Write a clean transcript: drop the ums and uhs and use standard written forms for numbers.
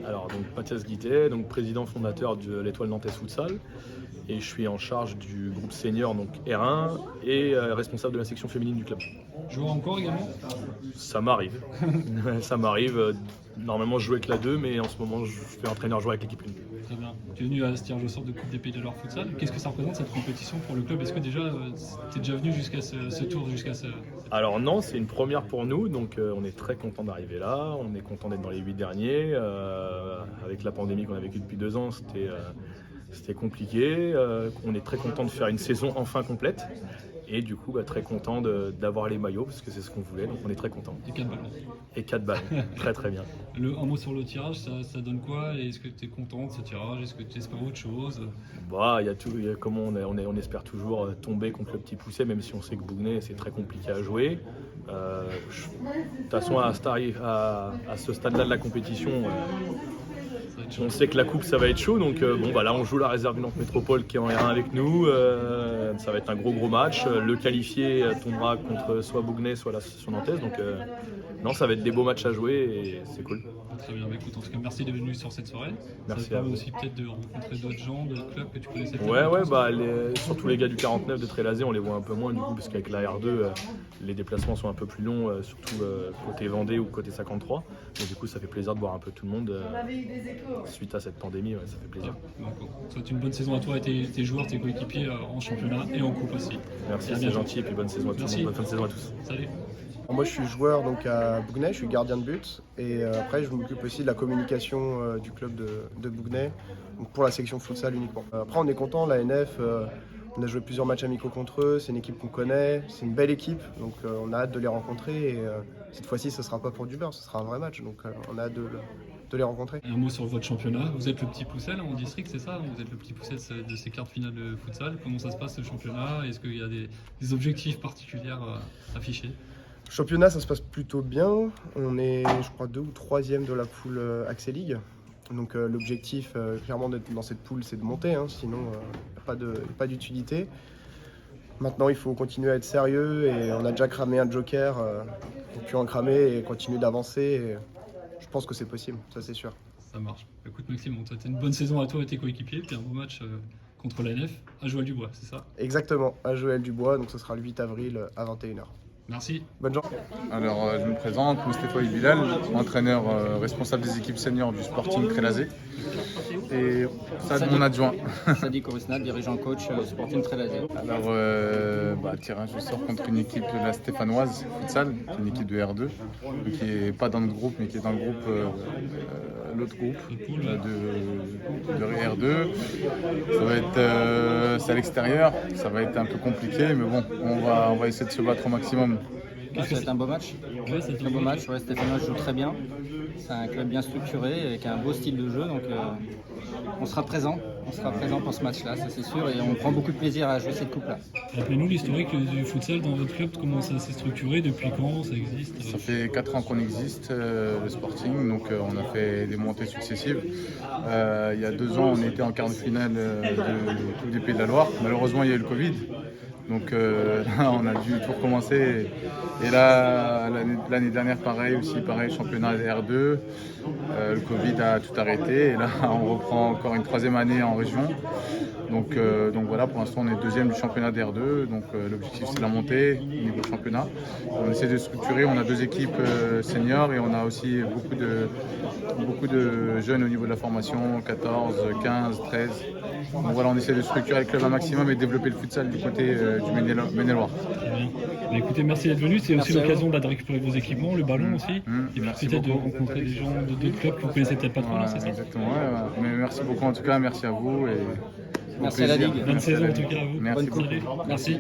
Alors, donc Mathias Guittet, donc président fondateur de l'Étoile Nantes Futsal, et je suis en charge du groupe senior, donc R1, et responsable de la section féminine du club. Joueur encore également? Ça m'arrive. Ça m'arrive. Normalement, je joue avec la 2, mais en ce moment, je fais entraîneur-joueur avec l'équipe 1. Très bien. Tu es venu à ce tirage au sort de Coupe des Pays de la Loire Futsal. Qu'est-ce que ça représente cette compétition pour le club? Est-ce que déjà tu es déjà venu jusqu'à ce tour, jusqu'à ce... Alors non, c'est une première pour nous, donc on est très content d'arriver là, on est content d'être dans les 8 derniers. Avec la pandémie qu'on a vécue depuis 2 ans, c'était compliqué. On est très content de faire une saison enfin complète. Et du coup, très content d'avoir les maillots, parce que c'est ce qu'on voulait, donc on est très content. Et 4 ballons. Et 4 balles, très très bien. Un mot sur le tirage, ça donne quoi? Est-ce que tu es content de ce tirage? Est-ce que tu espères autre chose? Comment on espère toujours tomber contre le Petit Poucet, même si on sait que Bougnay c'est très compliqué à jouer. De toute façon, à ce stade-là de la compétition, on sait que la coupe ça va être chaud, donc là on joue la réserve du Nantes Métropole qui est en R1 avec nous. Ça va être un gros match. Le qualifié tombera contre soit Bougnay soit l'association nantaise, donc non, ça va être des beaux matchs à jouer et c'est cool. Très bien, écoute, en tout cas merci d'être venu sur cette soirée. Merci. Ça te permet aussi peut-être de rencontrer d'autres gens, d'autres clubs que tu connaissais peut-être. Ouais, surtout les gars du 49 de Trélazé, on les voit un peu moins du coup, parce qu'avec la R2, les déplacements sont un peu plus longs, surtout côté Vendée ou côté 53. Mais du coup, ça fait plaisir de voir un peu tout le monde suite à cette pandémie, ça fait plaisir. Donc, souhaite une bonne saison à toi et tes joueurs, tes coéquipiers en championnat et en coupe aussi. Merci, c'est gentil, et puis bonne saison à tous. Bonne fin de saison à tous. Salut. Moi je suis joueur donc à Bougnay, je suis gardien de but et après je m'occupe aussi de la communication du club de Bougnay donc pour la section futsal uniquement. Après on est content, la NF, on a joué plusieurs matchs amicaux contre eux, c'est une équipe qu'on connaît, c'est une belle équipe donc on a hâte de les rencontrer et cette fois-ci ce ne sera pas pour du beurre, ce sera un vrai match donc on a hâte de les rencontrer. Un mot sur votre championnat, vous êtes le Petit Poucet en district, c'est ça? Vous êtes le Petit Poucet de ces quarts de finale de futsal. Comment ça se passe ce championnat? Est-ce qu'il y a des objectifs particuliers affichés? Championnat, ça se passe plutôt bien. On est, je crois, 2 ou 3e de la poule Accès League. Donc l'objectif, clairement, d'être dans cette poule, c'est de monter. Sinon, il n'y a pas d'utilité. Maintenant, il faut continuer à être sérieux et on a déjà cramé un joker. Il faut plus en cramer et continuer d'avancer. Et je pense que c'est possible, ça c'est sûr. Ça marche. Écoute Maxime, on te souhaite une bonne saison à toi et tes coéquipiers. Puis un beau match contre la NF à Joël-du-Bois, c'est ça? Exactement, à Joël-du-Bois. Donc ce sera le 8 avril à 21h. Merci. Bonne journée. Alors, je me présente, Moustapha Bilal, entraîneur responsable des équipes seniors du Sporting Trélazé. Et ça, mon adjoint. Sadi Korisna, dirigeant coach Sporting Trélazé. Alors, tirage au sort contre une équipe de la Stéphanoise Futsal, une équipe de R2, qui n'est pas dans notre groupe, mais qui est dans le groupe, l'autre groupe de R2. Ça va être c'est à l'extérieur, ça va être un peu compliqué, mais bon, on va essayer de se battre au maximum. C'est un beau match. Ouais, c'est Un beau match. Ouais, Stéphanoise joue très bien. C'est un club bien structuré avec un beau style de jeu. Donc on sera présent. On sera présent pour ce match-là, ça c'est sûr. Et on prend beaucoup de plaisir à jouer cette coupe-là. Rappelez-nous l'historique du futsal dans votre club. Comment ça s'est structuré? Depuis quand ça existe? Ça fait 4 ans qu'on existe, le Sporting. Donc on a fait des montées successives. Il y a 2 ans, on était en quart de finale de Coupe des Pays de la Loire. Malheureusement, il y a eu le Covid. Donc là, on a dû tout recommencer. Et là, l'année dernière, pareil, championnat R2. Le Covid a tout arrêté. Et là, on reprend encore une 3e année en région. Donc voilà, pour l'instant, on est 2e du championnat d'R2. Donc l'objectif, c'est la montée au niveau du championnat. On essaie de structurer. On a 2 équipes seniors et on a aussi beaucoup de jeunes au niveau de la formation, 14, 15, 13. Donc voilà, on essaie de structurer le club un maximum et de développer le futsal du côté du Maine-et-Loire. Très bien. Écoutez, merci d'être venu. C'est aussi l'occasion de récupérer vos équipements, le ballon aussi. Et puis peut-être de rencontrer des gens d'autres clubs que vous connaissez peut-être pas trop, là, c'est ça? Exactement, ouais. Mais merci beaucoup en tout cas, merci à vous. Et merci à la Ligue. Bonne saison en tout cas à vous. Merci beaucoup. Merci.